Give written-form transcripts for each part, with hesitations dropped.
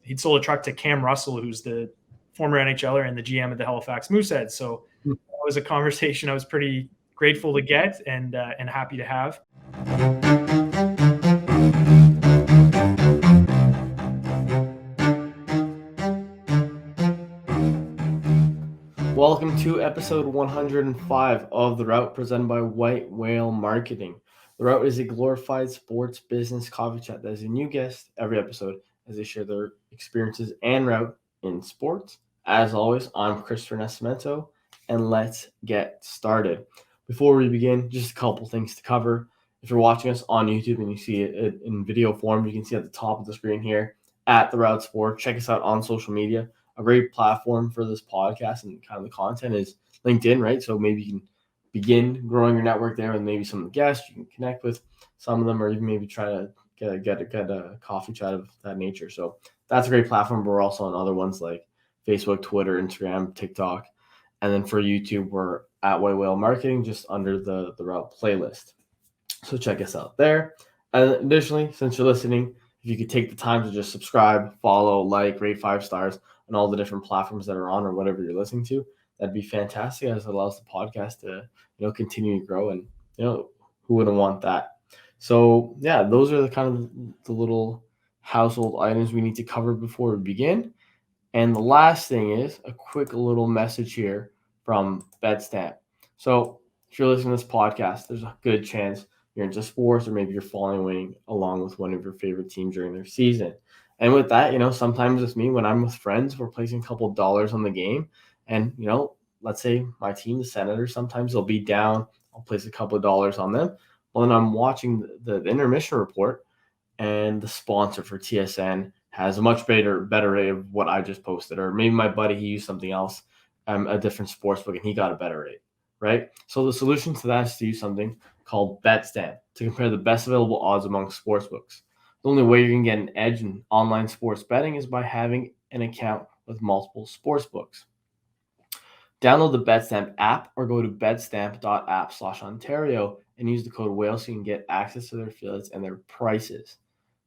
he'd sold a truck to Cam Russell, who's the former NHLer and the GM of the Halifax Mooseheads. So that was a conversation I was pretty grateful to get and happy to have. Welcome to episode 105 of The Route, presented by White Whale Marketing. The Route is a glorified sports business coffee chat that has a new guest every episode as they share their experiences and route in sports. As always, I'm Christopher Nascimento, and let's get started. Before we begin, just a couple things to cover. If you're watching us on YouTube and you see it in video form, you can see at the top of the screen here at The Route Sport. Check us out on social media. A great platform for this podcast and kind of the content is LinkedIn, right? So maybe you can begin growing your network there with maybe some of the guests. You can connect with some of them, or even maybe try to get a coffee chat of that nature. So that's a great platform. But we're also on other ones like Facebook, Twitter, Instagram, TikTok. And then for YouTube, we're at White Whale Marketing, just under the Route playlist. So check us out there. And additionally, since you're listening, if you could take the time to just subscribe, follow, like, rate 5 stars on all the different platforms that are on or whatever you're listening to, that'd be fantastic, as it allows the podcast to, continue to grow. And, who wouldn't want that? So yeah, those are the kind of the little household items we need to cover before we begin. And the last thing is a quick little message here from BetStamp. So if you're listening to this podcast, there's a good chance you're into sports, or maybe you're following along with one of your favorite teams during their season. And with that, sometimes it's me when I'm with friends, we're placing a couple of dollars on the game. And, let's say my team, the Senators, sometimes they'll be down. I'll place a couple of dollars on them. Well, then I'm watching the intermission report, and the sponsor for TSN has a much better rate of what I just posted. Or maybe my buddy, he used something else, a different sportsbook, and he got a better rate, right? So the solution to that is to use something called BetStamp to compare the best available odds among sportsbooks. The only way you can get an edge in online sports betting is by having an account with multiple sportsbooks. Download the BetStamp app or go to betstamp.app/Ontario and use the code WHALE so you can get access to their affiliates and their prices.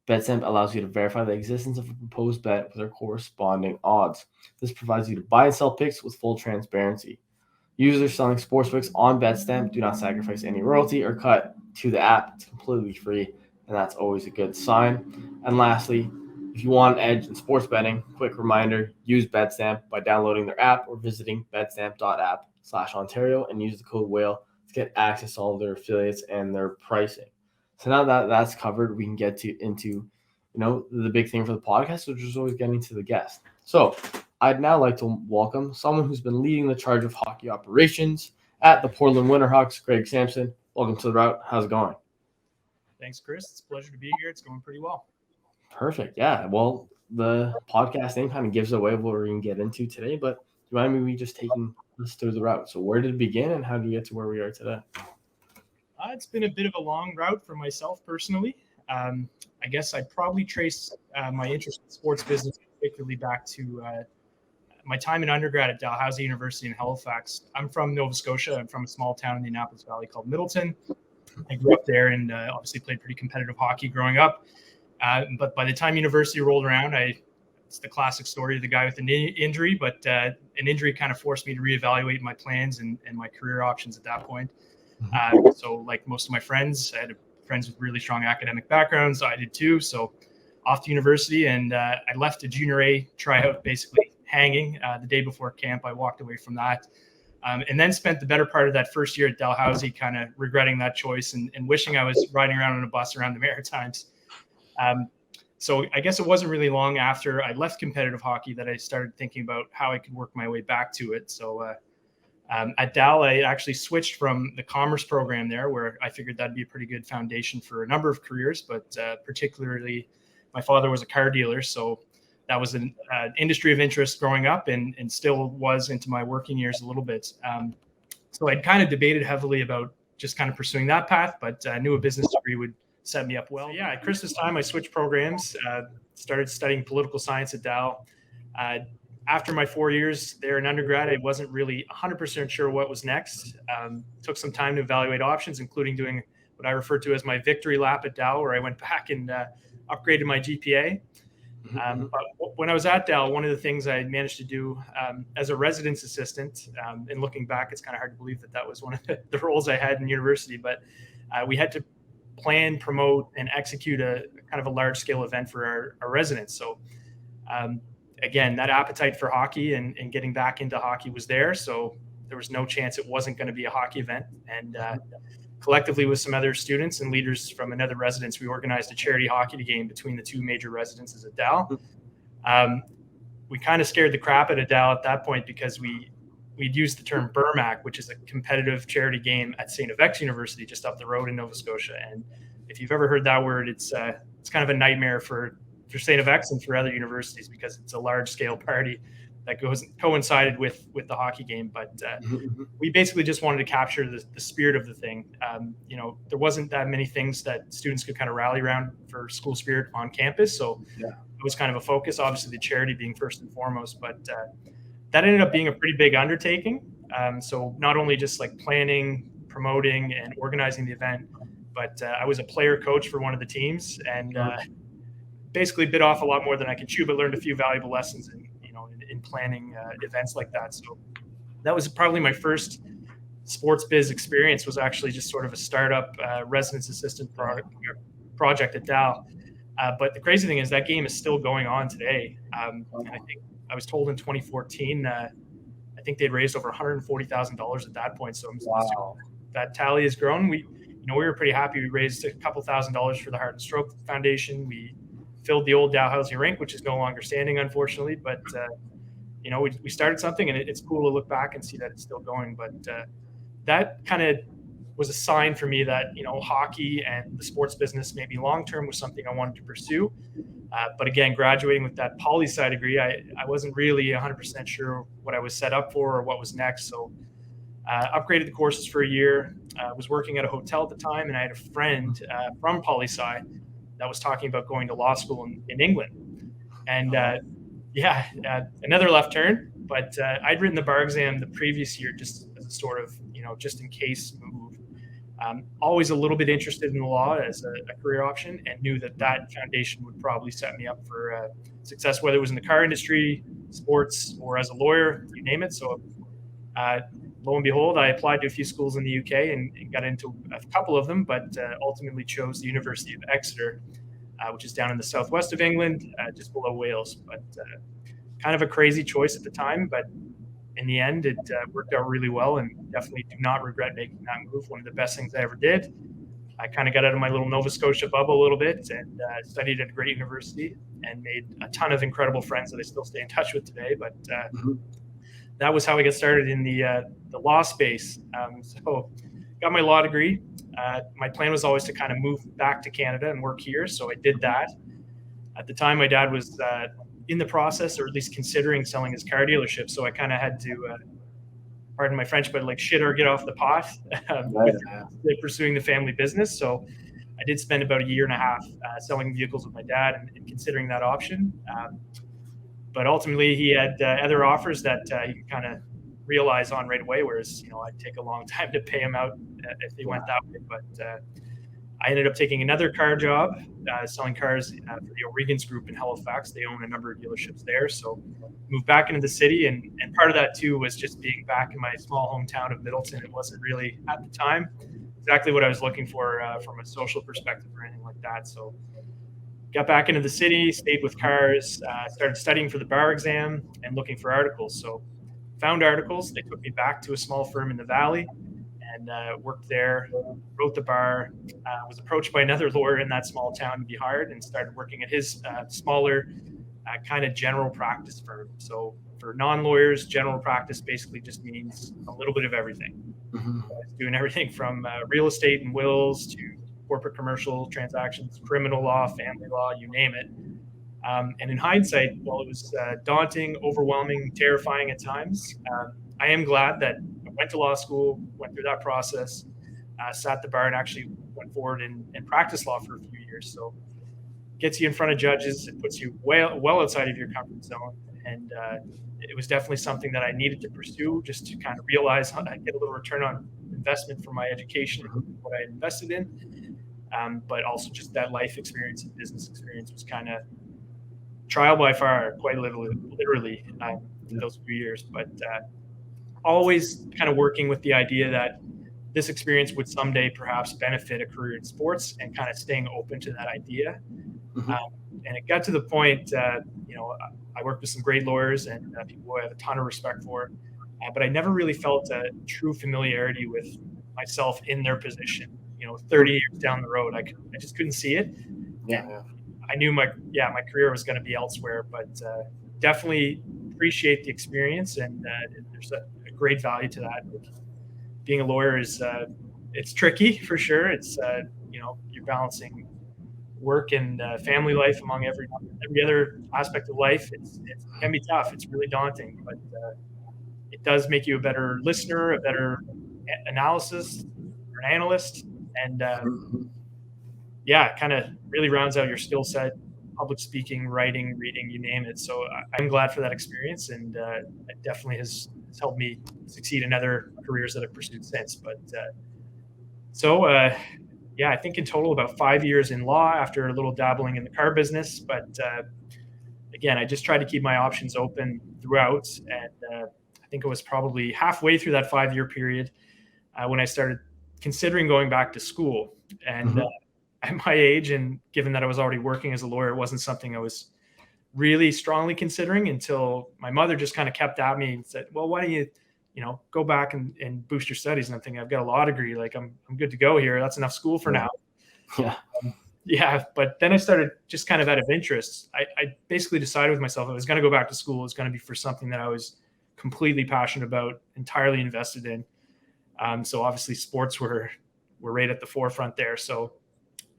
BetStamp allows you to verify the existence of a proposed bet with their corresponding odds. This provides you to buy and sell picks with full transparency. Users selling sportsbooks on BetStamp do not sacrifice any royalty or cut to the app. It's completely free, and that's always a good sign. And lastly, if you want an edge in sports betting, quick reminder, use BetStamp by downloading their app or visiting betstamp.app/Ontario and use the code WHALE to get access to all of their affiliates and their pricing. So now that that's covered, we can get into the big thing for the podcast, which is always getting to the guest. So I'd now like to welcome someone who's been leading the charge of hockey operations at the Portland Winterhawks, Greg Sampson. Welcome to The Route. How's it going? Thanks, Chris. It's a pleasure to be here. It's going pretty well. Perfect. Yeah. Well, the podcast name kind of gives away what we're going to get into today, but do you mind maybe just taking us through the route? So where did it begin and how did we get to where we are today? It's been a bit of a long route for myself personally. I guess I'd probably trace my interest in sports business particularly back to my time in undergrad at Dalhousie University in Halifax. I'm from Nova Scotia. I'm from a small town in the Annapolis Valley called Middleton. I grew up there and obviously played pretty competitive hockey growing up. But by the time university rolled around, it's the classic story of the guy with an injury, but an injury kind of forced me to reevaluate my plans and my career options at that point. So like most of my friends, I had friends with really strong academic backgrounds. I did too. So off to university, and I left a junior A tryout basically hanging the day before camp. I walked away from that. And then spent the better part of that first year at Dalhousie kind of regretting that choice and wishing I was riding around on a bus around the Maritimes. So I guess it wasn't really long after I left competitive hockey that I started thinking about how I could work my way back to it. So at Dal, I actually switched from the commerce program there, where I figured that'd be a pretty good foundation for a number of careers, but particularly my father was a car dealer. So that was an industry of interest growing up and still was into my working years a little bit. So I'd kind of debated heavily about just kind of pursuing that path, but I knew a business degree would set me up well. So yeah, at Christmas time, I switched programs, started studying political science at Dal. After my 4 years there in undergrad, I wasn't really 100% sure what was next. Took some time to evaluate options, including doing what I refer to as my victory lap at Dal, where I went back and upgraded my GPA. But when I was at Dell, one of the things I managed to do as a residence assistant, and looking back, it's kind of hard to believe that was one of the roles I had in university, but we had to plan, promote, and execute a kind of a large scale event for our residents. So again, that appetite for hockey and getting back into hockey was there. So there was no chance it wasn't going to be a hockey event. And collectively with some other students and leaders from another residence, we organized a charity hockey game between the two major residences at Dal. We kind of scared the crap out of Dal at that point because we'd used the term BERMAC, which is a competitive charity game at St. FX University just up the road in Nova Scotia. And if you've ever heard that word, it's kind of a nightmare for St. FX and for other universities because it's a large scale party that coincided with the hockey game. But we basically just wanted to capture the spirit of the thing. There wasn't that many things that students could kind of rally around for school spirit on campus. So it was kind of a focus, obviously the charity being first and foremost, but that ended up being a pretty big undertaking. So not only just like planning, promoting, and organizing the event, but I was a player coach for one of the teams and basically bit off a lot more than I could chew, but learned a few valuable lessons in planning events like that. So that was probably my first sports biz experience, was actually just sort of a startup residence assistant project at Dal. But the crazy thing is that game is still going on today. And I think I was told in 2014, I think they'd raised over $140,000 at that point. So that tally has grown. We were pretty happy. We raised a couple $1,000s for the Heart and Stroke Foundation. We filled the old Dalhousie rink, which is no longer standing, unfortunately. But we started something, and it's cool to look back and see that it's still going. But that kind of was a sign for me that hockey and the sports business maybe long term was something I wanted to pursue. But again, graduating with that poli-sci degree, I wasn't really 100% sure what I was set up for or what was next. So upgraded the courses for a year. Was working at a hotel at the time, and I had a friend from poli-sci that was talking about going to law school in England. And another left turn, but I'd written the bar exam the previous year just as a sort of, just in case move. Always a little bit interested in the law as a career option, and knew that foundation would probably set me up for success, whether it was in the car industry, sports, or as a lawyer, you name it. So lo and behold, I applied to a few schools in the UK and got into a couple of them, but ultimately chose the University of Exeter, which is down in the southwest of England, just below Wales. But kind of a crazy choice at the time, but in the end, it worked out really well, and definitely do not regret making that move. One of the best things I ever did. I kind of got out of my little Nova Scotia bubble a little bit and studied at a great university and made a ton of incredible friends that I still stay in touch with today. But that was how I got started in the law space. So got my law degree. My plan was always to kind of move back to Canada and work here. So I did that. At the time, my dad was in the process, or at least considering selling his car dealership. So I kind of had to, pardon my French, but like shit or get off the pot with pursuing the family business. So I did spend about a year and a half selling vehicles with my dad and considering that option. But ultimately, he had other offers that he could kind of realize on right away, whereas, I'd take a long time to pay him out if they went that way. But I ended up taking another car job, selling cars for the O'Regan's Group in Halifax. They own a number of dealerships there. So moved back into the city. And part of that, too, was just being back in my small hometown of Middleton. It wasn't really, at the time, exactly what I was looking for from a social perspective or anything like that. So got back into the city, stayed with cars, started studying for the bar exam and looking for articles. So found articles. They took me back to a small firm in the Valley and worked there, wrote the bar, was approached by another lawyer in that small town to be hired, and started working at his smaller kind of general practice firm. So for non-lawyers, general practice basically just means a little bit of everything. Doing everything from real estate and wills to corporate commercial transactions, criminal law, family law, you name it. And in hindsight, while it was daunting, overwhelming, terrifying at times, I am glad that I went to law school, went through that process, sat the bar, and actually went forward and practiced law for a few years. So it gets you in front of judges, it puts you well outside of your comfort zone. And it was definitely something that I needed to pursue just to kind of realize how I get a little return on investment from my education and what I invested in. But also just that life experience and business experience was kind of trial by fire, quite literally those few years. But always kind of working with the idea that this experience would someday perhaps benefit a career in sports, and kind of staying open to that idea. Mhm. And it got to the point, I worked with some great lawyers and people who I have a ton of respect for, but I never really felt a true familiarity with myself in their position. 30 years down the road, I just couldn't see it. Yeah. I knew my career was going to be elsewhere, but definitely appreciate the experience, and there's a great value to that. Being a lawyer is it's tricky for sure. It's you're balancing work and family life among every other aspect of life. It can be tough. It's really daunting, but it does make you a better listener, a better analyst, or an analyst, and kind of really rounds out your skill set. Public speaking, writing, reading, you name it. So I'm glad for that experience, and it definitely has helped me succeed in other careers that I've pursued since. But I think in total about 5 years in law after a little dabbling in the car business. But again, I just tried to keep my options open throughout. And I think it was probably halfway through that 5-year period when I started considering going back to school. And at my age, and given that I was already working as a lawyer, it wasn't something I was really strongly considering until my mother just kind of kept at me and said, well, why don't you go back and boost your studies? And I'm thinking, I've got a law degree. Like I'm good to go here. That's enough school for now. Yeah. But then I started just kind of out of interest. I basically decided with myself, I was going to go back to school. It was going to be for something that I was completely passionate about, entirely invested in. So obviously sports were right at the forefront there. So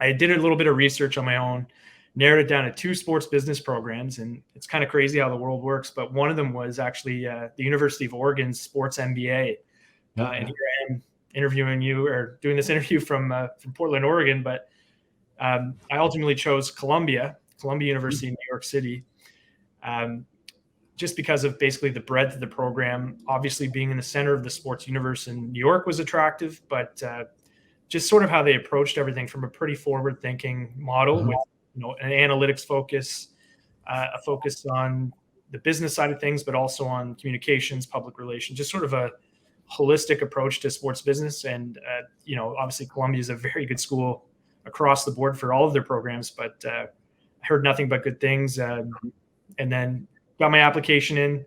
I did a little bit of research on my own, narrowed it down to 2 sports business programs. And it's kind of crazy how the world works. But one of them was actually the University of Oregon's sports MBA. And here I am interviewing you, or doing this interview from Portland, Oregon. But I ultimately chose Columbia University in New York City, just because of basically the breadth of the program. Obviously, being in the center of the sports universe in New York was attractive, but just sort of how they approached everything from a pretty forward-thinking model with an analytics focus, a focus on the business side of things, but also on communications, public relations, just sort of a holistic approach to sports business. And obviously Columbia is a very good school across the board for all of their programs, but I heard nothing but good things. And then got my application in.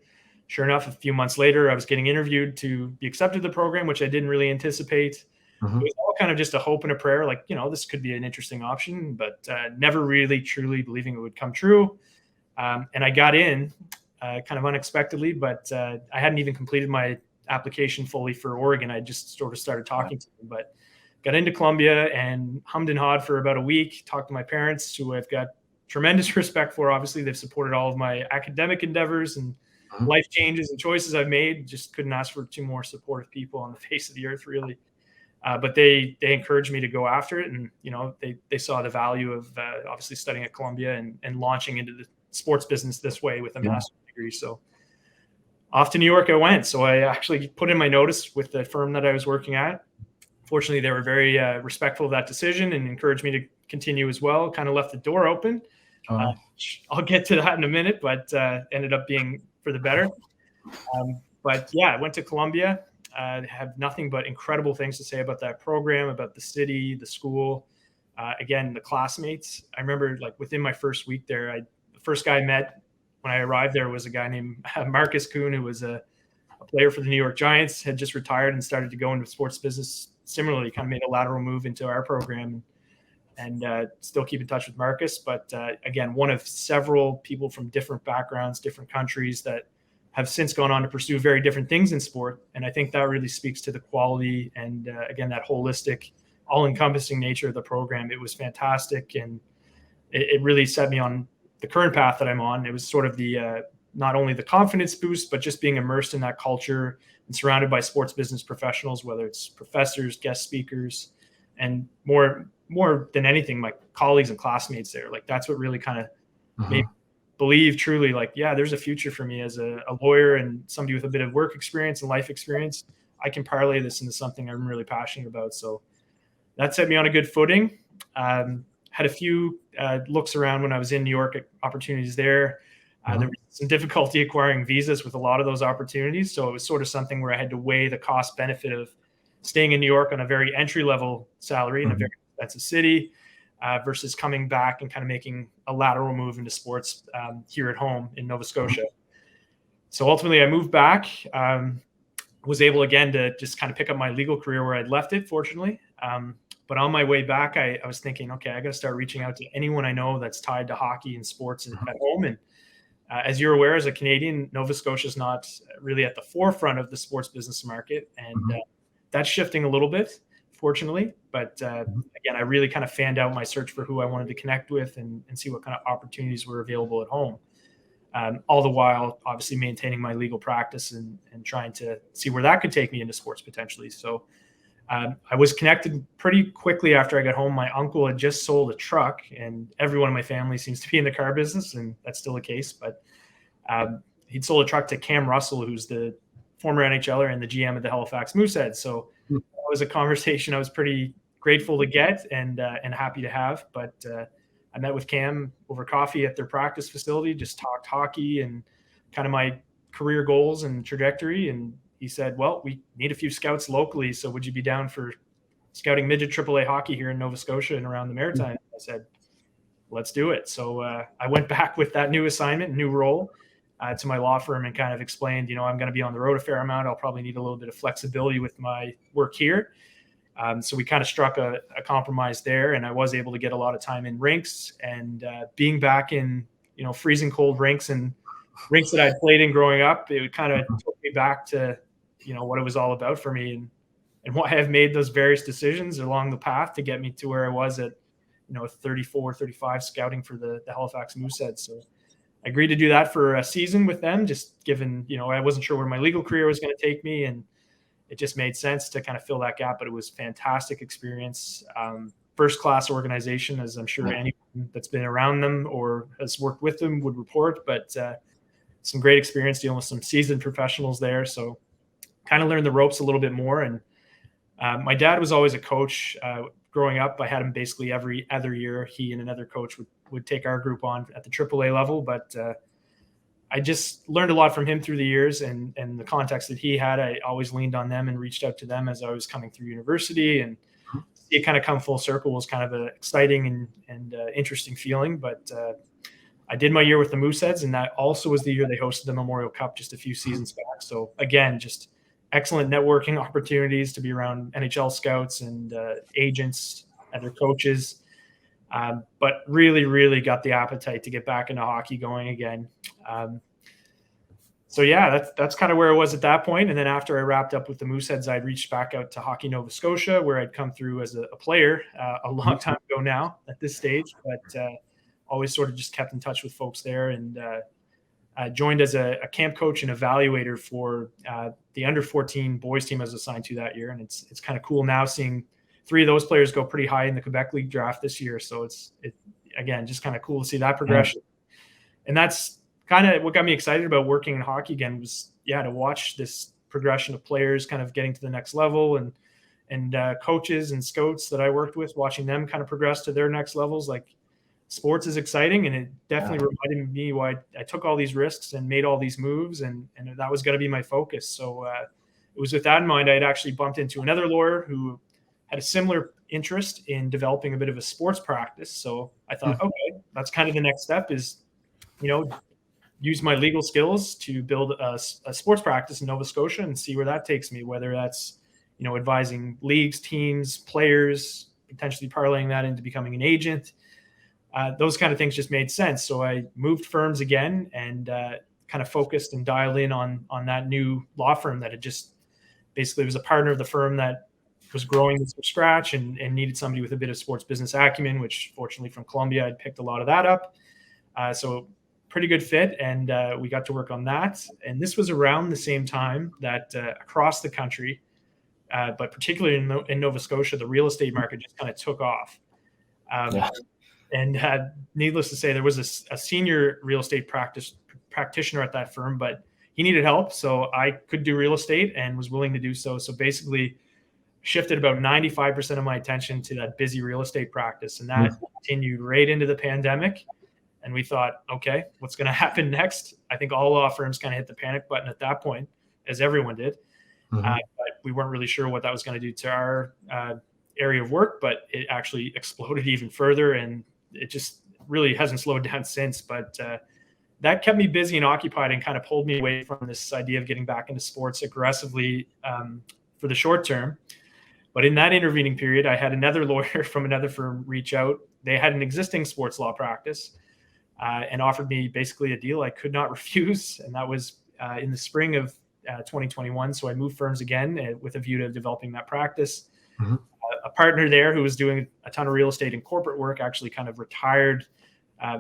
Sure enough, a few months later, I was getting interviewed to be accepted to the program, which I didn't really anticipate. It was all kind of just a hope and a prayer, like, this could be an interesting option, but never really truly believing it would come true. And I got in kind of unexpectedly, but I hadn't even completed my application fully for Oregon. I just sort of started talking to them, but got into Columbia and hummed and hawed for about a week, talked to my parents, who I've got tremendous respect for. Obviously, they've supported all of my academic endeavors and life changes and choices I've made. Just couldn't ask for 2 more supportive people on the face of the earth, really. But they encouraged me to go after it. And, they saw the value of obviously studying at Columbia and launching into the sports business this way with a master's degree. So off to New York I went. So I actually put in my notice with the firm that I was working at. Fortunately, they were very respectful of that decision and encouraged me to continue as well. Kind of left the door open. I'll get to that in a minute, but ended up being for the better. I went to Columbia. Have nothing but incredible things to say about that program, about the city, the school. Again, the classmates. I remember, like, within my first week there, the first guy I met when I arrived there was a guy named Marcus Kuhn, who was a player for the New York Giants, had just retired and started to go into sports business. Similarly, kind of made a lateral move into our program, and still keep in touch with Marcus. But again, one of several people from different backgrounds, different countries that have since gone on to pursue very different things in sport. And I think that really speaks to the quality and, again, that holistic, all-encompassing nature of the program. It was fantastic, and it really set me on the current path that I'm on. It was sort of the not only the confidence boost, but just being immersed in that culture and surrounded by sports business professionals, whether it's professors, guest speakers, and more than anything, my colleagues and classmates there. Like, that's what really kind of made me believe truly, like, yeah, there's a future for me as a lawyer and somebody with a bit of work experience and life experience. I can parlay this into something I'm really passionate about. So that set me on a good footing. had a few looks around when I was in New York at opportunities there. There was some difficulty acquiring visas with a lot of those opportunities. So it was sort of something where I had to weigh the cost benefit of staying in New York on a very entry level salary in a very expensive city versus coming back and kind of making a lateral move into sports here at home in Nova Scotia. So ultimately I moved back, was able again to just kind of pick up my legal career where I'd left it, fortunately. But on my way back, I was thinking, okay, I got to start reaching out to anyone I know that's tied to hockey and sports at home. And as you're aware, as a Canadian, Nova Scotia is not really at the forefront of the sports business market. And that's shifting a little bit, fortunately. But again, I really kind of fanned out my search for who I wanted to connect with and see what kind of opportunities were available at home. All the while, obviously, maintaining my legal practice and trying to see where that could take me into sports potentially. So I was connected pretty quickly after I got home. My uncle had just sold a truck, and everyone in my family seems to be in the car business, and that's still the case. But he'd sold a truck to Cam Russell, who's the former NHLer and the GM of the Halifax Mooseheads. So that was a conversation I was pretty grateful to get and happy to have. But I met with Cam over coffee at their practice facility, just talked hockey and kind of my career goals and trajectory. And he said, well, we need a few scouts locally. So would you be down for scouting midget AAA hockey here in Nova Scotia and around the Maritime? I said, let's do it. So I went back with that new assignment, new role to my law firm and kind of explained, I'm going to be on the road a fair amount. I'll probably need a little bit of flexibility with my work here. So we kind of struck a compromise there, and I was able to get a lot of time in rinks and being back in, freezing cold rinks and rinks that I'd played in growing up. It kind of took me back to, what it was all about for me and why I've made those various decisions along the path to get me to where I was at, 34, 35 scouting for the Halifax Mooseheads. So I agreed to do that for a season with them, just given, I wasn't sure where my legal career was going to take me, and it just made sense to kind of fill that gap. But it was fantastic experience. First-class organization, as I'm sure anyone that's been around them or has worked with them would report, but some great experience dealing with some seasoned professionals there. So kind of learned the ropes a little bit more. And my dad was always a coach. Growing up, I had him basically every other year. He and another coach would take our group on at the AAA level. But I just learned a lot from him through the years and the context that he had. I always leaned on them and reached out to them as I was coming through university. And see it kind of come full circle was kind of an exciting and interesting feeling. But I did my year with the Mooseheads, and that also was the year they hosted the Memorial Cup just a few seasons back. So again, just excellent networking opportunities to be around NHL scouts and agents, other coaches, but really, really got the appetite to get back into hockey going again. So yeah, that's kind of where I was at that point. And then after I wrapped up with the Mooseheads, I'd reached back out to Hockey Nova Scotia, where I'd come through as a player a long time ago now at this stage, but always sort of just kept in touch with folks there, and joined as a camp coach and evaluator for the under 14 boys team I was assigned to that year. And it's kind of cool now seeing 3 of those players go pretty high in the Quebec League draft this year. So it's again, just kind of cool to see that progression. And that's kind of what got me excited about working in hockey again, was to watch this progression of players kind of getting to the next level, and coaches and scouts that I worked with, watching them kind of progress to their next levels. Like, sports is exciting, and it definitely reminded me why I took all these risks and made all these moves, and that was going to be my focus. So it was with that in mind, I had actually bumped into another lawyer who had a similar interest in developing a bit of a sports practice. So I thought, okay, that's kind of the next step, is, use my legal skills to build a sports practice in Nova Scotia and see where that takes me, whether that's, advising leagues, teams, players, potentially parlaying that into becoming an agent. Those kind of things just made sense. So I moved firms again and kind of focused and dialed in on that new law firm that had just basically was a partner of the firm that was growing from scratch and needed somebody with a bit of sports business acumen, which fortunately from Columbia, I'd picked a lot of that up. So pretty good fit. And we got to work on that. And this was around the same time that across the country, but particularly in Nova Scotia, the real estate market just kind of took off. And needless to say, there was a senior real estate practitioner at that firm, but he needed help. So I could do real estate and was willing to do so. So basically, shifted about 95% of my attention to that busy real estate practice. And that continued right into the pandemic. And we thought, okay, what's going to happen next? I think all law firms kind of hit the panic button at that point, as everyone did. But we weren't really sure what that was going to do to our area of work, but it actually exploded even further. And it just really hasn't slowed down since. But that kept me busy and occupied and kind of pulled me away from this idea of getting back into sports aggressively for the short term. But in that intervening period, I had another lawyer from another firm reach out. They had an existing sports law practice and offered me basically a deal I could not refuse. And that was in the spring of 2021. So I moved firms again with a view to developing that practice. A partner there who was doing a ton of real estate and corporate work actually kind of retired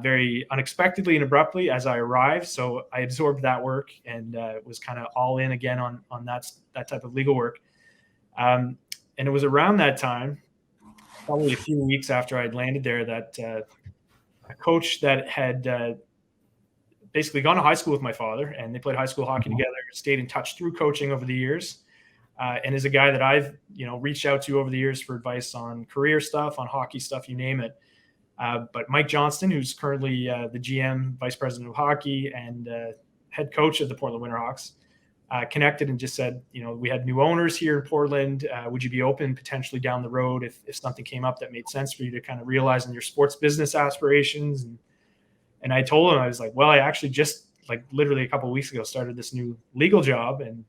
very unexpectedly and abruptly as I arrived. So I absorbed that work and was kind of all in again on that type of legal work. And it was around that time, probably a few weeks after I'd landed there, that a coach that had basically gone to high school with my father, and they played high school hockey together, stayed in touch through coaching over the years, and is a guy that I've reached out to over the years for advice on career stuff, on hockey stuff, you name it. But Mike Johnston, who's currently the GM, vice president of hockey, and head coach of the Portland Winterhawks, connected and just said, we had new owners here in Portland. Would you be open potentially down the road if something came up that made sense for you to kind of realize in your sports business aspirations? And I told him, I was like, well, I actually just literally a couple of weeks ago started this new legal job, and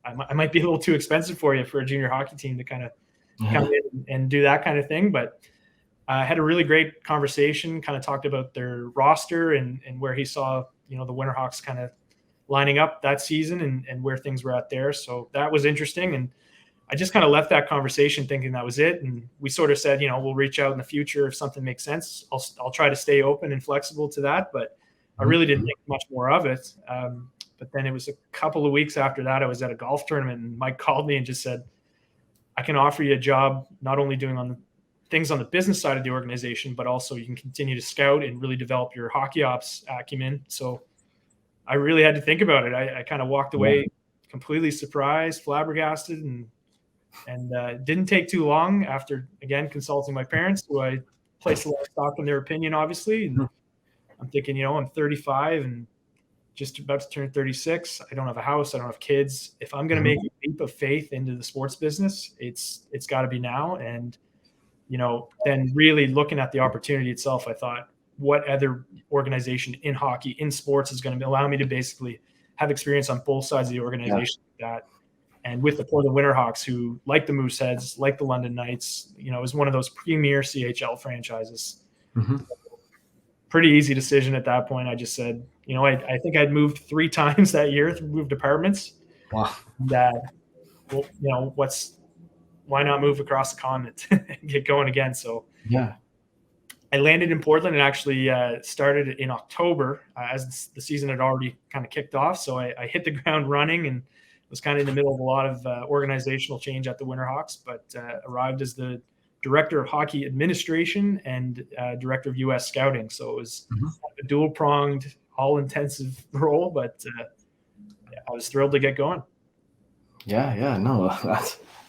I might be a little too expensive for you for a junior hockey team to kind of come in and do that kind of thing. But I had a really great conversation, kind of talked about their roster and where he saw, the Winterhawks kind of lining up that season and where things were at there. So that was interesting. And I just kind of left that conversation thinking that was it. And we sort of said, we'll reach out in the future if something makes sense. I'll try to stay open and flexible to that, but I really didn't think much more of it. But then it was a couple of weeks after that, I was at a golf tournament and Mike called me and just said, I can offer you a job, not only doing things on the business side of the organization, but also you can continue to scout and really develop your hockey ops acumen. So I really had to think about it. I kind of walked away completely surprised, flabbergasted, and didn't take too long after, again, consulting my parents, who I placed a lot of stock in their opinion, obviously. And I'm thinking, I'm 35 and just about to turn 36. I don't have a house. I don't have kids. If I'm going to make a leap of faith into the sports business, it's got to be now. And, then really looking at the opportunity itself, I thought, what other organization in hockey, in sports, is going to allow me to basically have experience on both sides of the organization like that. And with the Portland Winterhawks, who, like the Mooseheads, like the London Knights, is one of those premier CHL franchises. Pretty easy decision at that point. I just said, I think I'd moved 3 times that year, moved apartments. Wow. Why not move across the continent and get going again? So yeah. I landed in Portland and actually started in October as the season had already kind of kicked off. So I hit the ground running and was kind of in the middle of a lot of organizational change at the Winterhawks, but arrived as the director of hockey administration and director of U.S. scouting. So it was a dual-pronged, all-intensive role, but I was thrilled to get going. No,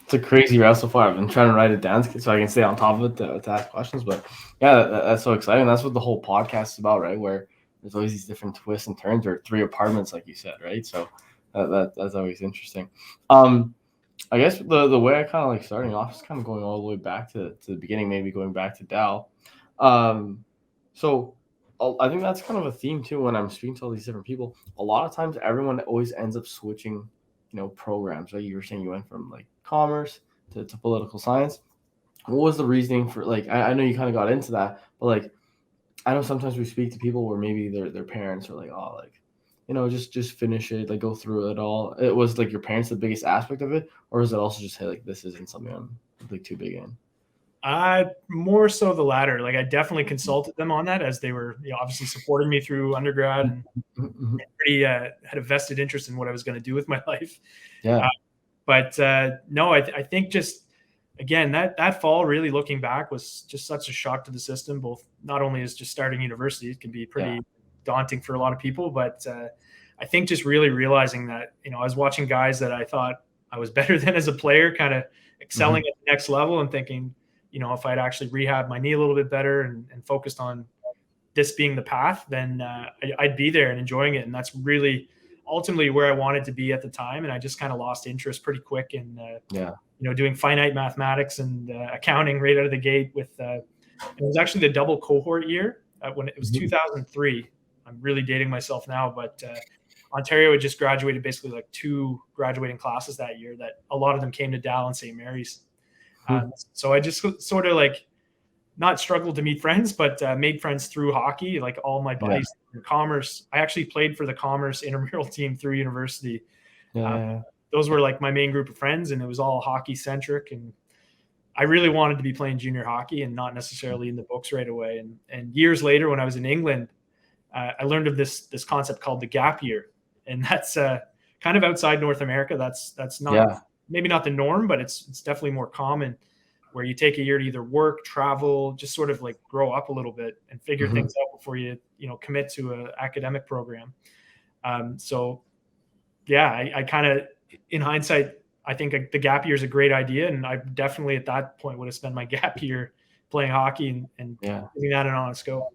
it's a crazy route so far. I've been trying to write it down so I can stay on top of it to ask questions. But that's so exciting. That's what the whole podcast is about, right? Where there's always these different twists and turns, or 3 apartments, like you said, right? So that's always interesting. I guess the way I kind of starting off is kind of going all the way back to the beginning, maybe going back to Dal. So I think that's kind of a theme too when I'm speaking to all these different people. A lot of times, everyone always ends up switching, programs. Right? You were saying you went from commerce to political science. What was the reasoning for I know you kind of got into that, but I know sometimes we speak to people where maybe their parents are just finish it, go through it all. It was your parents the biggest aspect of it, or is it also just this isn't something I'm too big in? More so the latter. I definitely consulted them on that, as they were obviously supporting me through undergrad and pretty had a vested interest in what I was going to do with my life. But no, I think just, again, that fall, really looking back, was just such a shock to the system, both not only as just starting university, it can be pretty daunting for a lot of people, but I think just really realizing that, I was watching guys that I thought I was better than as a player kind of excelling at the next level and thinking, if I'd actually rehabbed my knee a little bit better and focused on this being the path, then I'd be there and enjoying it. And that's really ultimately where I wanted to be at the time. And I just kind of lost interest pretty quick in, doing finite mathematics and accounting right out of the gate with, it was actually the double cohort year when it was 2003. I'm really dating myself now, but Ontario had just graduated basically like 2 graduating classes that year that a lot of them came to Dal and St. Mary's. So I just sort of like not struggled to meet friends, but made friends through hockey. Like all my buddies in Commerce, I actually played for the Commerce intramural team through university. Those were like my main group of friends, and it was all hockey centric. And I really wanted to be playing junior hockey and not necessarily in the books right away. And years later, when I was in England, I learned of this concept called the gap year. And that's kind of outside North America. That's not maybe not the norm, but it's definitely more common, where you take a year to either work, travel, just sort of like grow up a little bit and figure things out before you commit to an academic program. So I kind of, in hindsight, I think the gap year is a great idea. And I definitely at that point would have spent my gap year playing hockey and giving that an honest go.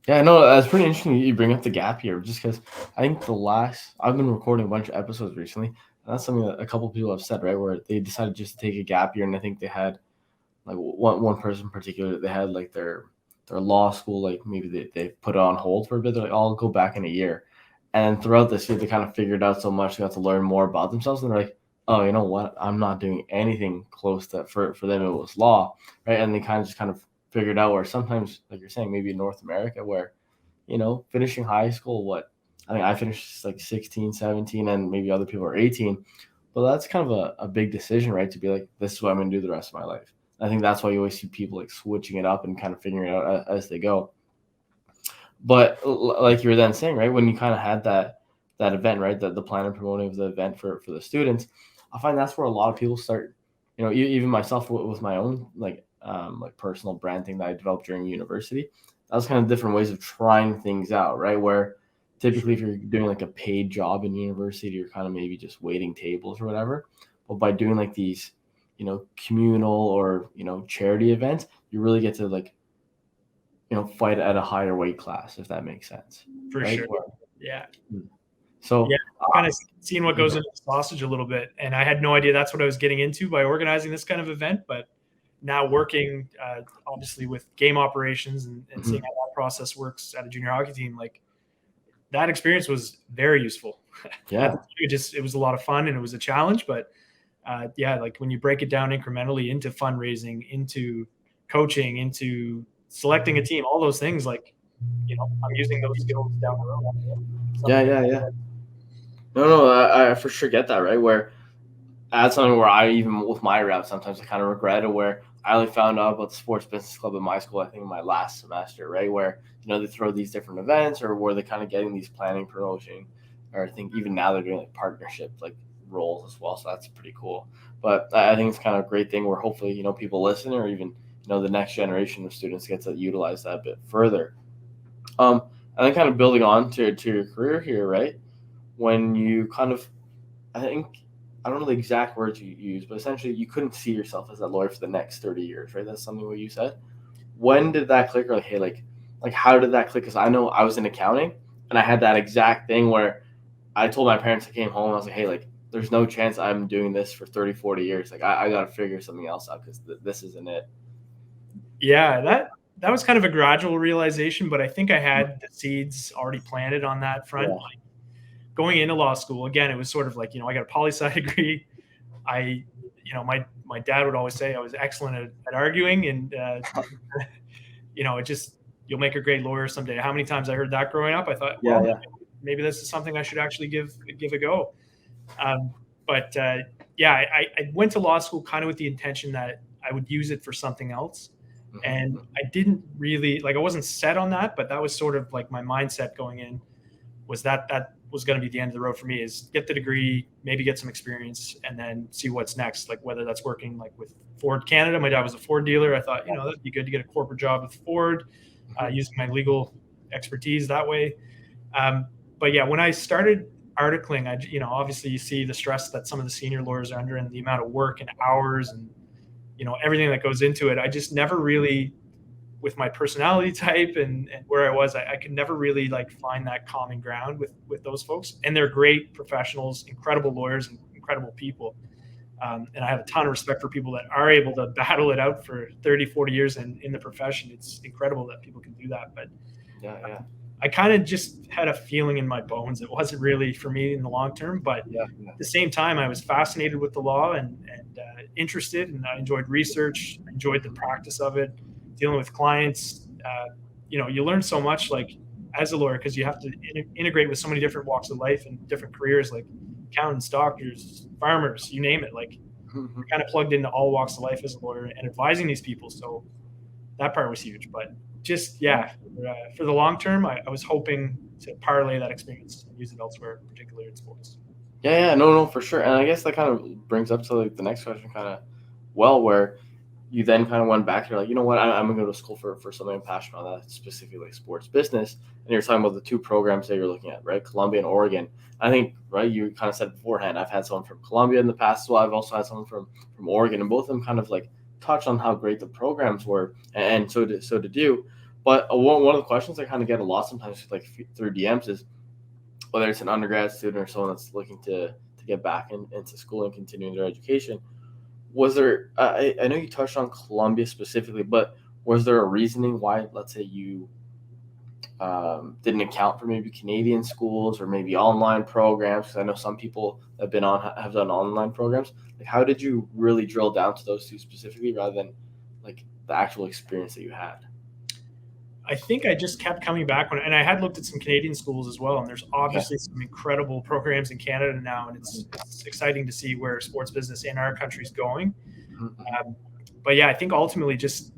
Yeah, no, that's pretty interesting you bring up the gap year, just because I think I've been recording a bunch of episodes recently, and that's something that a couple of people have said, right, where they decided just to take a gap year. And I think they had like one person in particular, they had like their law school, like maybe they put it on hold for a bit. They're like, I'll go back in a year. And throughout this year, they kind of figured out so much, they got to learn more about themselves. And they're like, oh, you know what? I'm not doing anything close to, for them, it was law, right? And they kind of figured out where sometimes, like you're saying, maybe in North America where, finishing high school, I think I finished like 16, 17, and maybe other people are 18. But that's kind of a big decision, right? To be like, this is what I'm going to do the rest of my life. I think that's why you always see people like switching it up and kind of figuring it out as they go. But like you were then saying, right, when you kind of had that event, right, the plan and promoting of the event for the students, I find that's where a lot of people start, even myself with my own like personal brand thing that I developed during university. That was kind of different ways of trying things out, right? Where typically if you're doing like a paid job in university, you're kind of maybe just waiting tables or whatever. But by doing like these, communal or, charity events, you really get to like, fight at a higher weight class, if that makes sense. For right? sure. Yeah. So kind of seeing what goes into the sausage a little bit. And I had no idea that's what I was getting into by organizing this kind of event, but now working obviously with game operations and seeing how that process works at a junior hockey team, like that experience was very useful. Yeah. It was a lot of fun and it was a challenge, but like when you break it down incrementally into fundraising, into coaching, into selecting a team, all those things, like, I'm using those skills down the road. Yeah. No, I for sure get that, right? Where that's something where I, even with my route, sometimes I kind of regret it, where I only found out about the sports business club in my school, I think in my last semester, right? Where, they throw these different events, or where they're kind of getting these planning, promotion, or I think even now they're doing like partnership, like roles as well. So that's pretty cool. But I think it's kind of a great thing where hopefully, people listen, or even, the next generation of students get to utilize that a bit further. And then kind of building on to your career here, right? When you kind of, I don't know the exact words you use, but essentially you couldn't see yourself as that lawyer for the next 30 years, right? That's something what you said. When did that click? Or like, hey, like how did that click? Because I know I was in accounting, and I had that exact thing where I told my parents, I came home, and I was like, hey, like there's no chance I'm doing this for 30, 40 years. Like I got to figure something else out, because this isn't it. Yeah, that was kind of a gradual realization, but I think I had the seeds already planted on that front. Yeah. Like, going into law school, again, it was sort of like, I got a poli-sci degree. My dad would always say I was excellent at arguing, and it just, you'll make a great lawyer someday. How many times I heard that growing up, I thought, maybe this is something I should actually give a go. I went to law school kind of with the intention that I would use it for something else. And I didn't really, I wasn't set on that, but that was sort of like my mindset going in, was that was going to be the end of the road for me, is get the degree, maybe get some experience, and then see what's next. Like whether that's working like with Ford Canada. My dad was a Ford dealer. I thought, that'd be good to get a corporate job with Ford, using my legal expertise that way. But yeah, when I started articling, obviously you see the stress that some of the senior lawyers are under and the amount of work and hours and, everything that goes into it. I just never really, with my personality type and where I was, I could never really like find that common ground with those folks. And they're great professionals, incredible lawyers, and incredible people. And I have a ton of respect for people that are able to battle it out for 30, 40 years in the profession. It's incredible that people can do that. But Yeah. I kind of just had a feeling in my bones. It wasn't really for me in the long term, but at the same time, I was fascinated with the law and interested, and I enjoyed research, I enjoyed the practice of it, dealing with clients. You learn so much like as a lawyer because you have to integrate with so many different walks of life and different careers, like accountants, doctors, farmers, you name it. Like kind of plugged into all walks of life as a lawyer and advising these people. So that part was huge. But just for the long term, I was hoping to parlay that experience and use it elsewhere, particularly in sports. Yeah, no, for sure. And I guess that kind of brings up to like the next question, kind of, where you then kind of went back. You're like, you know what, I'm gonna go to school for something I'm passionate on, that specifically like sports business. And you're talking about the two programs that you're looking at, right? Columbia and Oregon. I think, right, you kind of said beforehand, I've had someone from Columbia in the past as well. I've also had someone from Oregon, and both of them kind of like touched on how great the programs were, and so did you. But one of the questions I kind of get a lot sometimes, like through DMs, is whether it's an undergrad student or someone that's looking to get back into school and continuing their education. Was there, I know you touched on Columbia specifically, but was there a reasoning why, let's say, you didn't account for maybe Canadian schools or maybe online programs? Because I know some people have done online programs. Like, how did you really drill down to those two specifically rather than like the actual experience that you had? I think I just kept coming back and I had looked at some Canadian schools as well. And there's obviously some incredible programs in Canada now. And it's exciting to see where sports business in our country is going. But yeah, I think ultimately just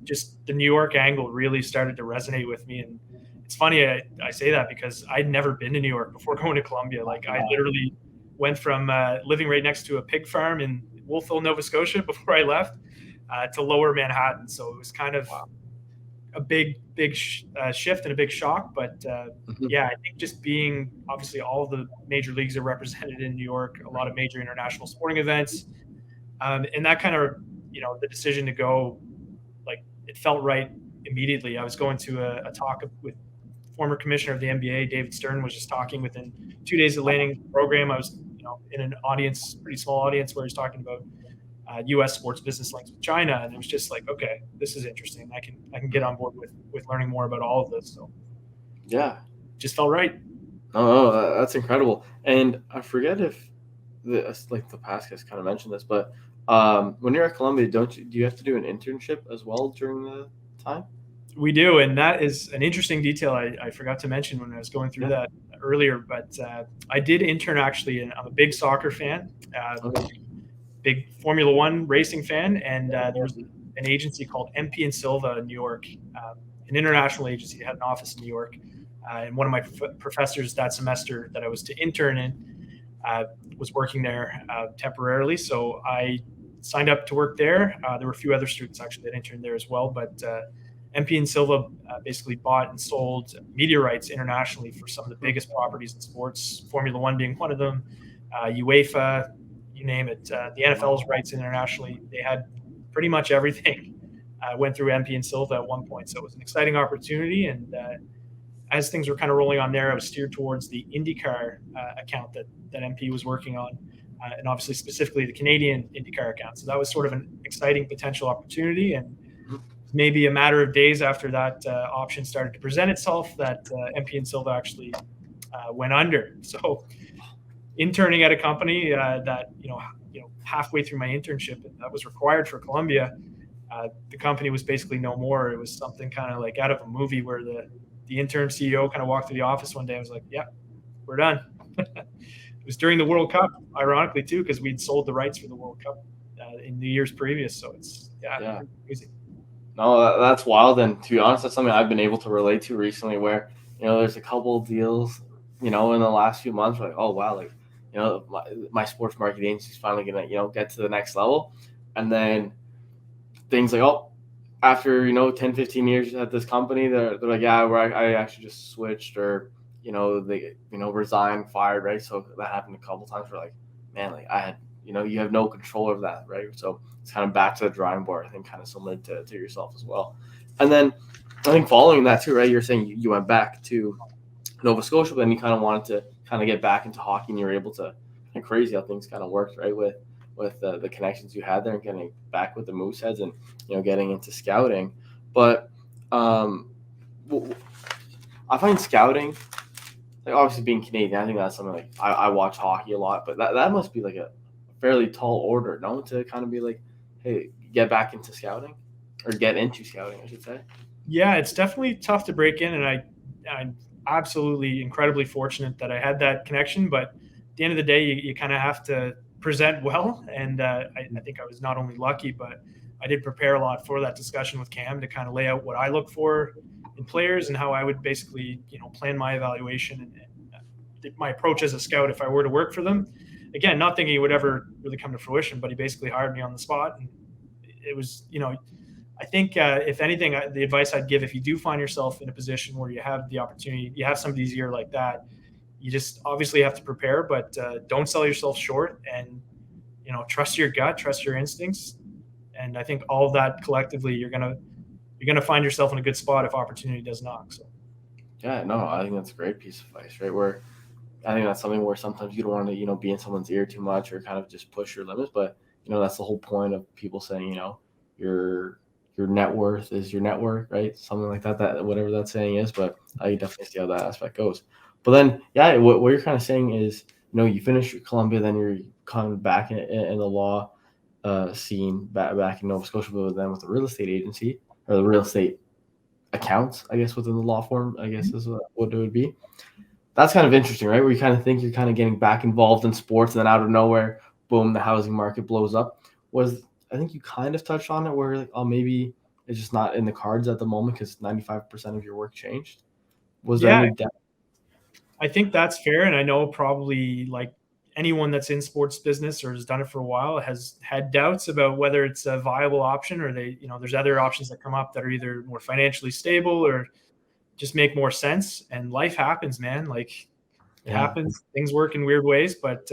the New York angle really started to resonate with me. And it's funny, I say that because I'd never been to New York before going to Columbia. Like I literally went from living right next to a pig farm in Wolfville, Nova Scotia before I left to Lower Manhattan. So it was kind of a big shift and a big shock. But I think just being, obviously all the major leagues are represented in New York, a lot of major international sporting events. And that kind of, the decision to go, like it felt right immediately. I was going to a talk with former commissioner of the NBA, David Stern, was just talking within 2 days of landing the program. I was, in an audience, pretty small audience, where he's talking about U.S. sports business links with China, and it was just like, okay, this is interesting. I can get on board with learning more about all of this. So, just felt right. Oh, that's incredible. And I forget if the past guys kind of mentioned this, but when you're at Columbia, do you have to do an internship as well during the time? We do, and that is an interesting detail I forgot to mention when I was going through that earlier. But I did intern actually, and I'm a big soccer fan. Big Formula One racing fan, and there was an agency called MP and Silva in New York, an international agency that had an office in New York. And one of my professors that semester that I was to intern in was working there temporarily. So I signed up to work there. There were a few other students actually that interned there as well, but MP and Silva basically bought and sold media rights internationally for some of the biggest properties in sports, Formula One being one of them, UEFA, you name it. The NFL's rights internationally, they had pretty much everything. Went through MP and Silva at one point, so it was an exciting opportunity. And as things were kind of rolling on there, I was steered towards the IndyCar account that MP was working on, and obviously specifically the Canadian IndyCar account. So that was sort of an exciting potential opportunity. And maybe a matter of days after that option started to present itself, that MP and Silva actually went under. So interning at a company that halfway through my internship, that was required for Columbia, the company was basically no more. It was something kind of like out of a movie where the interim CEO kind of walked through the office one day and was like, "Yeah, we're done." It was during the World Cup, ironically too, because we'd sold the rights for the World Cup in the years previous. So it's crazy. No, that's wild. And to be honest, that's something I've been able to relate to recently, where there's a couple of deals in the last few months, like, oh wow, like my sports marketing agency is finally gonna get to the next level. And then things like, oh, after 10-15 years at this company, they're like, yeah, I actually just switched, or they, resign, fired, right? So that happened a couple times. We're like, man, like I had, you have no control over that, right? So it's kind of back to the drawing board, I think, kind of similar to yourself as well. And then I think following that too, right? You're saying you went back to Nova Scotia, but then you kind of wanted to kind of get back into hockey, and you were able to. Kind of crazy how things kind of worked, right? With the connections you had there, and getting back with the Mooseheads, and getting into scouting. But um, I find scouting, like obviously being Canadian, I think that's something like I watch hockey a lot, but that must be like a fairly tall order, no, to kind of be like, hey, get back into scouting, or get into scouting, I should say. Yeah, it's definitely tough to break in, and I'm absolutely incredibly fortunate that I had that connection. But at the end of the day, you kind of have to present well, and I think I was not only lucky, but I did prepare a lot for that discussion with Cam to kind of lay out what I look for in players and how I would basically plan my evaluation and my approach as a scout if I were to work for them. Again, not thinking it would ever really come to fruition, but he basically hired me on the spot, and it was I think if anything, the advice I'd give if you do find yourself in a position where you have the opportunity, you have somebody's ear like that, you just obviously have to prepare, but don't sell yourself short, and trust your gut, trust your instincts, and I think all of that collectively, you're gonna find yourself in a good spot if opportunity does knock. So. Yeah, no, I think that's a great piece of advice, right? Where I think that's something where sometimes you don't want to, be in someone's ear too much, or kind of just push your limits. But that's the whole point of people saying, your net worth is your network, right? Something like that. That whatever that saying is. But I definitely see how that aspect goes. But then, yeah, what you're kind of saying is, you finish Columbia, then you're coming back in the law scene, back in Nova Scotia, but then with the real estate agency, or the real estate accounts, I guess, within the law firm, I guess is what it would be. That's kind of interesting, right? Where you kind of think you're kind of getting back involved in sports, and then out of nowhere, boom, the housing market blows up. I think you kind of touched on it, where like, oh, maybe it's just not in the cards at the moment because 95% of your work changed. Was there Yeah, any depth? I think that's fair, and I know probably like anyone that's in sports business or has done it for a while has had doubts about whether it's a viable option, or there's other options that come up that are either more financially stable or just make more sense. And life happens, man. Like it Yeah. happens. Things work in weird ways, but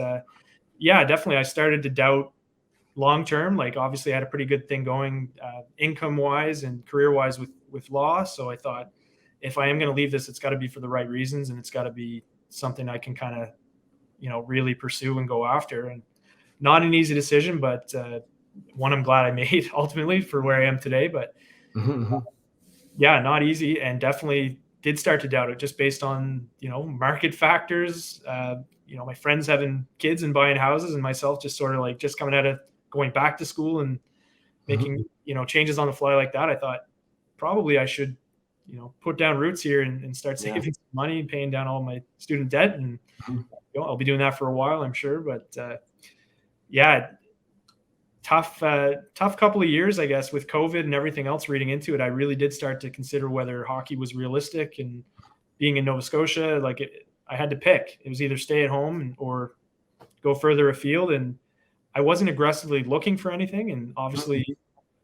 yeah, definitely. I started to doubt long term. Like obviously, I had a pretty good thing going, income wise and career wise with law. So I thought, if I am going to leave this, it's got to be for the right reasons, and it's got to be something I can kind of really pursue and go after. And not an easy decision, but one I'm glad I made ultimately for where I am today. But Mm-hmm. yeah, not easy, and definitely did start to doubt it just based on market factors. My friends having kids and buying houses, and myself just sort of like just coming out of going back to school and making changes on the fly like that. I thought probably I should put down roots here and start saving some money, paying down all my student debt, and I'll be doing that for a while, I'm sure. But yeah, tough couple of years, I guess, with COVID and everything else reading into it. I really did start to consider whether hockey was realistic, and being in Nova Scotia, I had to pick. It was either stay at home or go further afield, and I wasn't aggressively looking for anything. And obviously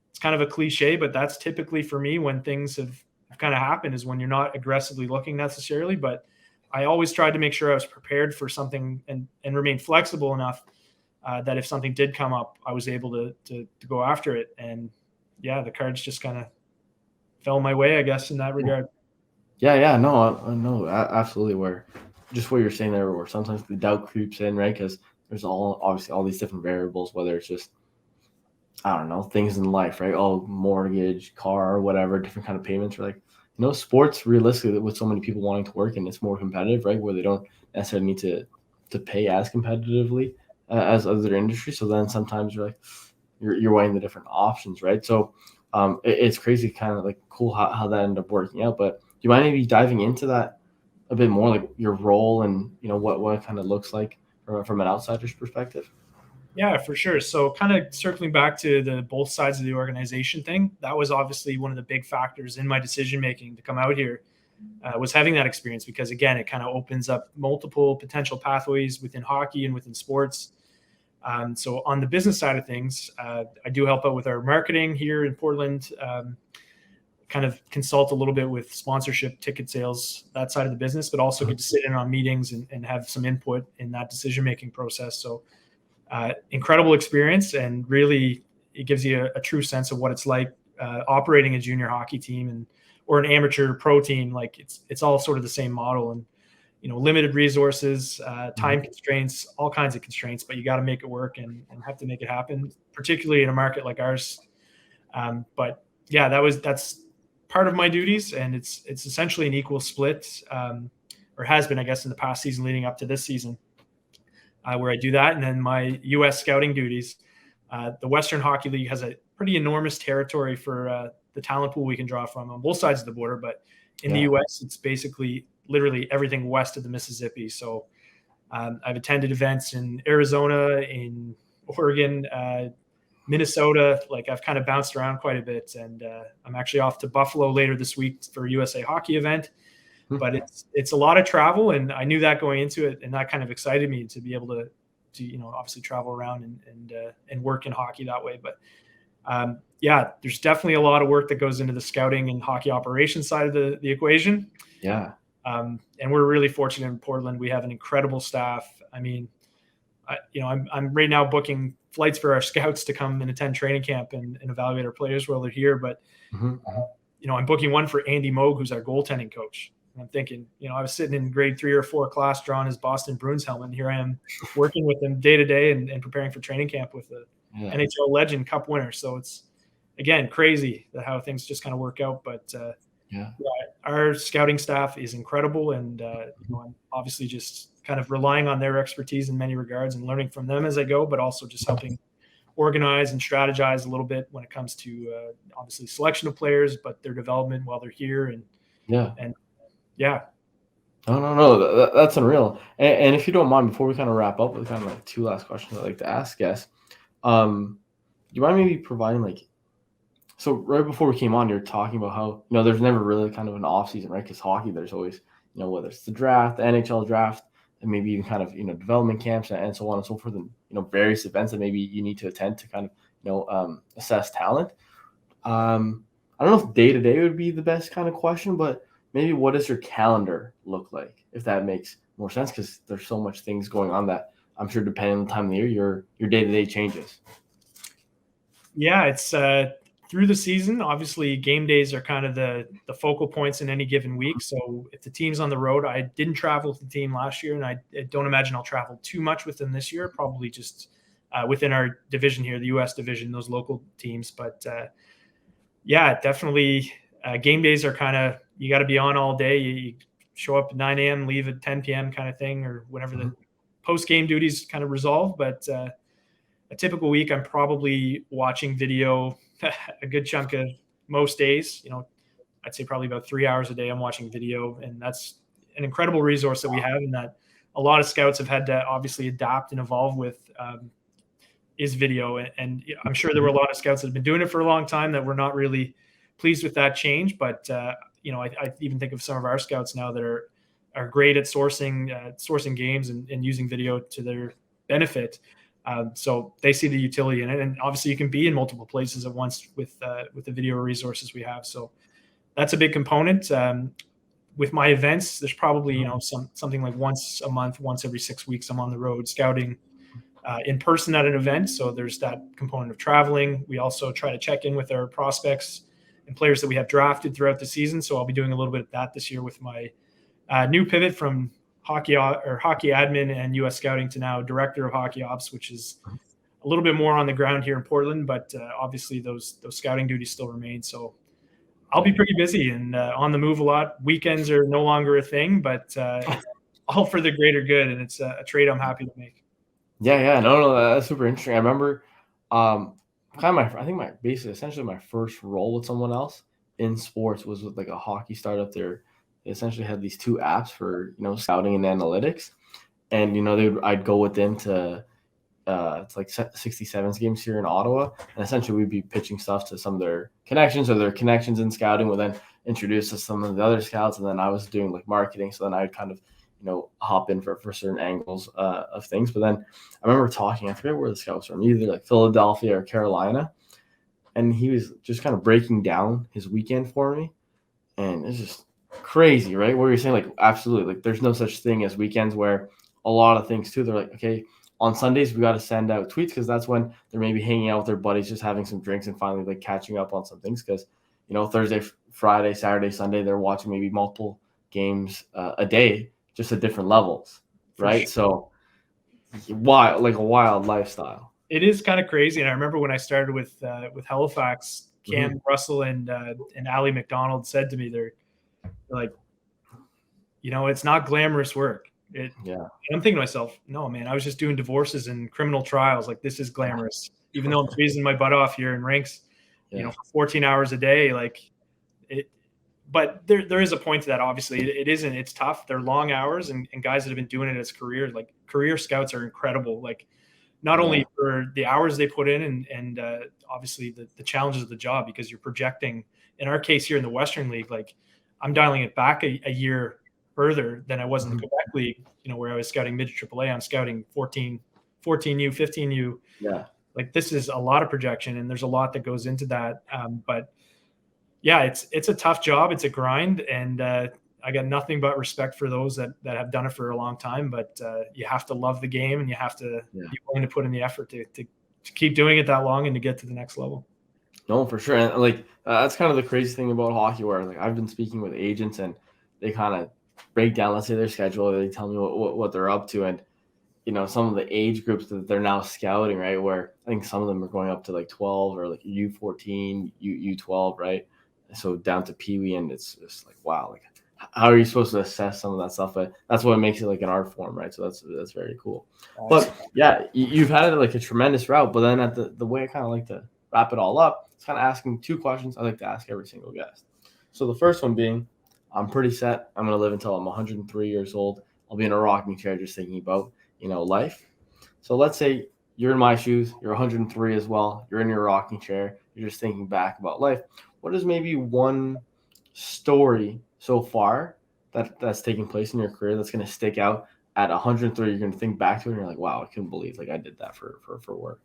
it's kind of a cliche, but that's typically for me when things have kind of happened, is when you're not aggressively looking necessarily. But I always tried to make sure I was prepared for something and remain flexible enough that if something did come up, I was able to go after it. And yeah, the cards just kind of fell my way, I guess, in that regard. Yeah, no, absolutely. Where just what you're saying there, where sometimes the doubt creeps in, right? Because there's obviously all these different variables, whether it's just, I don't know, things in life, right? Oh, mortgage, car, whatever, different kind of payments. Or like, sports realistically, with so many people wanting to work, and it's more competitive, right? Where they don't necessarily need to pay as competitively as other industries. So then sometimes you're like, you're weighing the different options, right? So it's crazy, kind of like cool how that ended up working out. But do you mind maybe diving into that a bit more, like your role and what it kind of looks like from an outsider's perspective? Yeah, for sure. So kind of circling back to the both sides of the organization thing, that was obviously one of the big factors in my decision making to come out here, was having that experience, because again, it kind of opens up multiple potential pathways within hockey and within sports. So on the business side of things, I do help out with our marketing here in Portland, kind of consult a little bit with sponsorship, ticket sales, that side of the business, but also get to sit in on meetings and have some input in that decision-making process. So incredible experience, and really it gives you a true sense of what it's like operating a junior hockey team or an amateur pro team. Like it's all sort of the same model, and limited resources, time constraints, all kinds of constraints, but you got to make it work and have to make it happen, particularly in a market like ours. But yeah, that's part of my duties, and it's essentially an equal split, or has been, I guess, in the past season leading up to this season, where I do that. And then my U.S. scouting duties. The Western Hockey League has a pretty enormous territory for the talent pool we can draw from on both sides of the border, but in the U.S., it's basically literally everything west of the Mississippi. So I've attended events in Arizona, in Oregon, Minnesota. Like I've kind of bounced around quite a bit, and I'm actually off to Buffalo later this week for a USA Hockey event. But it's a lot of travel, and I knew that going into it, and that kind of excited me to be able to obviously travel around and work in hockey that way. But yeah, there's definitely a lot of work that goes into the scouting and hockey operations side of the equation. Yeah. And we're really fortunate in Portland. We have an incredible staff. I mean, I'm right now booking flights for our scouts to come and attend training camp and evaluate our players while they're here. But, I'm booking one for Andy Moog, who's our goaltending coach. And I'm thinking, I was sitting in grade 3 or 4 class drawing his Boston Bruins helmet, and here I am working with him day to day and preparing for training camp with the NHL legend Cup winner. So it's, again, crazy how things just kind of work out. But our scouting staff is incredible, and I'm obviously just kind of relying on their expertise in many regards and learning from them as I go, but also just helping organize and strategize a little bit when it comes to obviously selection of players, but their development while they're here. No, that's unreal. And if you don't mind, before we kind of wrap up with kind of like 2 last questions I'd like to ask guests, you mind maybe providing so right before we came on, you're talking about how, there's never really kind of an off season, right? Because hockey, there's always, whether it's the draft, the NHL draft, and maybe even kind of, development camps and so on and so forth, and, various events that maybe you need to attend to kind of, assess talent. I don't know if day-to-day would be the best kind of question, but maybe what does your calendar look like, if that makes more sense? Because there's so much things going on that I'm sure depending on the time of the year, your day-to-day changes. Yeah, it's through the season. Obviously, game days are kind of the focal points in any given week. So if the team's on the road, I didn't travel with the team last year, and I don't imagine I'll travel too much with them this year, probably just within our division here, the U.S. division, those local teams. But yeah, definitely game days are kind of, you got to be on all day. You show up at 9 a.m., leave at 10 p.m. kind of thing, or whenever the post-game duties kind of resolve. But a typical week, I'm probably watching video a good chunk of most days. I'd say probably about 3 hours a day I'm watching video, and that's an incredible resource that we have, and that a lot of scouts have had to obviously adapt and evolve with is video. And I'm sure there were a lot of scouts that have been doing it for a long time that were not really pleased with that change. But I even think of some of our scouts now that are great at sourcing games and using video to their benefit. So they see the utility in it, and obviously you can be in multiple places at once with the video resources we have. So that's a big component. With my events, there's probably something like once a month, once every 6 weeks, I'm on the road scouting in person at an event. So there's that component of traveling. We also try to check in with our prospects and players that we have drafted throughout the season. So I'll be doing a little bit of that this year with my new pivot from hockey admin and U.S. scouting to now director of hockey ops, which is a little bit more on the ground here in Portland, but obviously those scouting duties still remain. So I'll be pretty busy and on the move a lot. Weekends are no longer a thing, but all for the greater good, and it's a trade I'm happy to make. No, that's super interesting. I remember essentially my first role with someone else in sports was with like a hockey startup. They essentially had these 2 apps for scouting and analytics, and I'd go with them to it's like 67s games here in Ottawa, and essentially we'd be pitching stuff to some of their connections, or their connections in scouting would then introduce us some of the other scouts, and then I was doing like marketing, so then I'd kind of hop in for certain angles of things. But then I remember talking, I forget where the scouts were from, either like Philadelphia or Carolina, and he was just kind of breaking down his weekend for me, and it's just crazy, right? Where you're saying like absolutely, like there's no such thing as weekends where a lot of things too. They're like, okay, on Sundays we got to send out tweets because that's when they're maybe hanging out with their buddies, just having some drinks and finally like catching up on some things because Thursday, Friday, Saturday, Sunday they're watching maybe multiple games a day, just at different levels, right? Sure. So wild, like a wild lifestyle. It is kind of crazy. And I remember when I started with Halifax, Cam Russell and Ali McDonald said to me, they're like, it's not glamorous work. Yeah. And I'm thinking to myself, no, man, I was just doing divorces and criminal trials. Like, this is glamorous, even though I'm freezing my butt off here in rinks, for 14 hours a day. Like it, but there is a point to that. Obviously it isn't, it's tough. They're long hours and guys that have been doing it as careers, like career scouts are incredible. Like not only for the hours they put in and obviously the challenges of the job, because you're projecting, in our case here in the Western League, like I'm dialing it back a year further than I was in the Quebec League, where I was scouting mid AAA. I'm scouting 14U, 15U. Yeah. Like this is a lot of projection and there's a lot that goes into that. But yeah, it's a tough job. It's a grind. And I got nothing but respect for those that have done it for a long time, but you have to love the game and you have to be willing to put in the effort to keep doing it that long and to get to the next level. No, for sure. And like, that's kind of the crazy thing about hockey where like I've been speaking with agents and they kind of break down, let's say their schedule, they tell me what they're up to. And, some of the age groups that they're now scouting, right, where I think some of them are going up to like 12 or like U14, U12, right? So down to Pee Wee, and it's just like, wow, like how are you supposed to assess some of that stuff? But that's what makes it like an art form, right? So that's very cool. But yeah, you've had like a tremendous route, but then at the way I kind of like to wrap it all up, it's kind of asking two questions I like to ask every single guest. So the first one being, I'm pretty set. I'm going to live until I'm 103 years old. I'll be in a rocking chair just thinking about, life. So let's say you're in my shoes. You're 103 as well. You're in your rocking chair. You're just thinking back about life. What is maybe one story so far that's taking place in your career that's going to stick out at 103? You're going to think back to it and you're like, wow, I couldn't believe like I did that for work.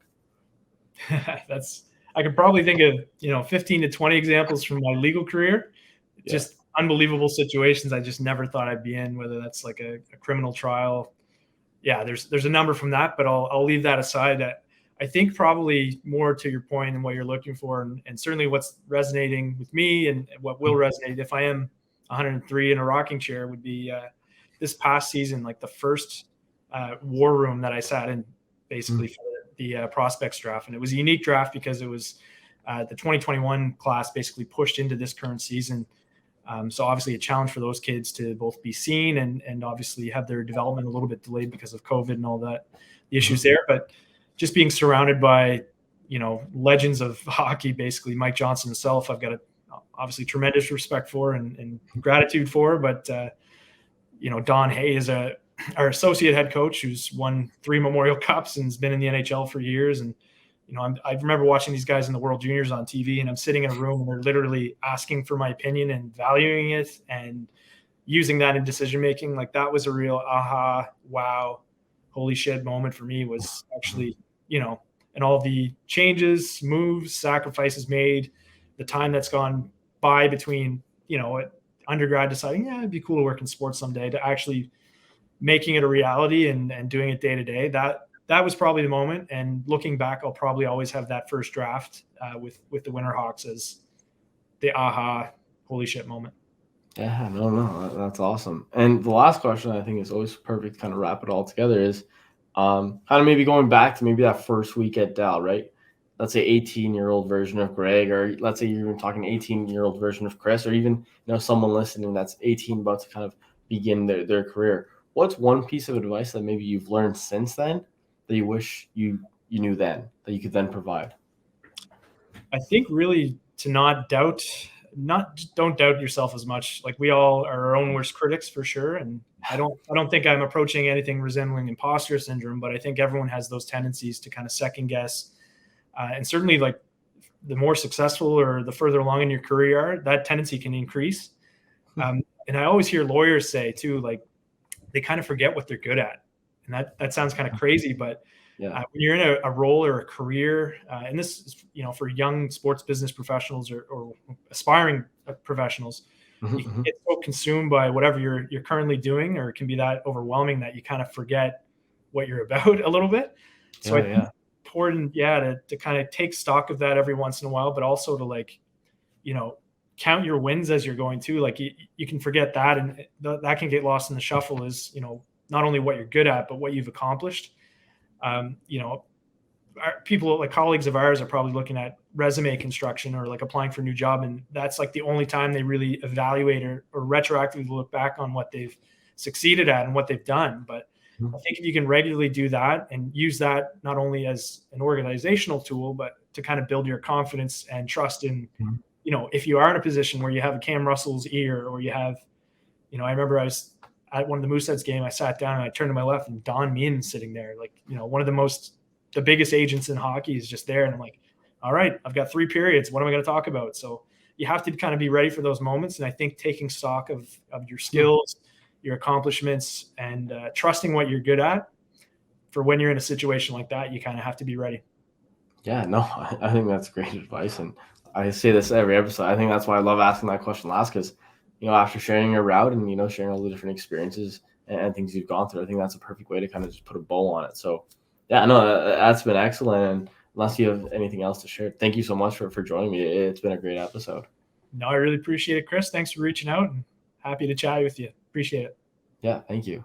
I could probably think of, 15 to 20 examples from my legal career. Just unbelievable situations I just never thought I'd be in, whether that's like a criminal trial. Yeah, there's a number from that, but I'll leave that aside. I think probably more to your point and what you're looking for, and certainly what's resonating with me and what will resonate if I am 103 in a rocking chair would be this past season, like the first war room that I sat in basically for the prospects draft. And it was a unique draft because it was the 2021 class basically pushed into this current season. So obviously a challenge for those kids to both be seen and obviously have their development a little bit delayed because of COVID and all that, the issues there. But just being surrounded by, legends of hockey, basically Mike Johnson himself, I've got obviously tremendous respect for and gratitude for. But, Don Hay is our associate head coach who's won 3 Memorial Cups and has been in the NHL for years. And, I remember watching these guys in the World Juniors on TV, and I'm sitting in a room and they're literally asking for my opinion and valuing it and using that in decision-making. Like that was a real aha, wow, holy shit moment for me, was actually, and all the changes, moves, sacrifices made, the time that's gone by between, undergrad deciding, it'd be cool to work in sports someday, to actually making it a reality and doing it day to day. That was probably the moment. And looking back, I'll probably always have that first draft with the Winterhawks as the aha, holy shit moment. Yeah, no, that's awesome. And the last question I think is always perfect to kind of wrap it all together is kind of maybe going back to maybe that first week at Dal, right? Let's say 18-year-old version of Greg, or let's say you're talking 18-year-old version of Chris, or even someone listening that's 18 about to kind of begin their career. What's one piece of advice that maybe you've learned since then that you wish you knew then, that you could then provide? I think really to don't doubt yourself as much. Like we all are our own worst critics for sure. And I don't think I'm approaching anything resembling imposter syndrome, but I think everyone has those tendencies to kind of second guess. And certainly like the more successful or the further along in your career, that tendency can increase. And I always hear lawyers say too, like they kind of forget what they're good at. And that sounds kind of crazy, but Yeah. when you're in a role or a career, and this is, for young sports business professionals or aspiring professionals, Mhm, you can mhm. get so consumed by whatever you're currently doing, or it can be that overwhelming that you kind of forget what you're about a little bit. So I Yeah, think yeah. it's important, to kind of take stock of that every once in a while, but also to like, count your wins as you're going too. Like you can forget that, and that can get lost in the shuffle is, not only what you're good at, but what you've accomplished. Um, you know, people like colleagues of ours are probably looking at resume construction or like applying for a new job, and that's like the only time they really evaluate or retroactively look back on what they've succeeded at and what they've done. But I Mhm, think if you can regularly do that and use that not only as an organizational tool, but to kind of build your confidence and trust in, mhm. if you are in a position where you have a Cam Russell's ear, or you have, I remember I was at one of the Mooseheads game, I sat down and I turned to my left and Don Meehan's sitting there, like, one of the biggest agents in hockey is just there. And I'm like, all right, I've got 3 periods. What am I going to talk about? So you have to kind of be ready for those moments. And I think taking stock of your Hmm. skills, your accomplishments, and trusting what you're good at for when you're in a situation like that, you kind of have to be ready. Yeah, no, I think that's great advice, and I say this every episode. I think that's why I love asking that question last, because after sharing your route and sharing all the different experiences and things you've gone through, I think that's a perfect way to kind of just put a bow on it. So, yeah, no, that's been excellent. And unless you have anything else to share, thank you so much for joining me. It's been a great episode. No, I really appreciate it, Chris. Thanks for reaching out, and happy to chat with you. Appreciate it. Yeah, thank you.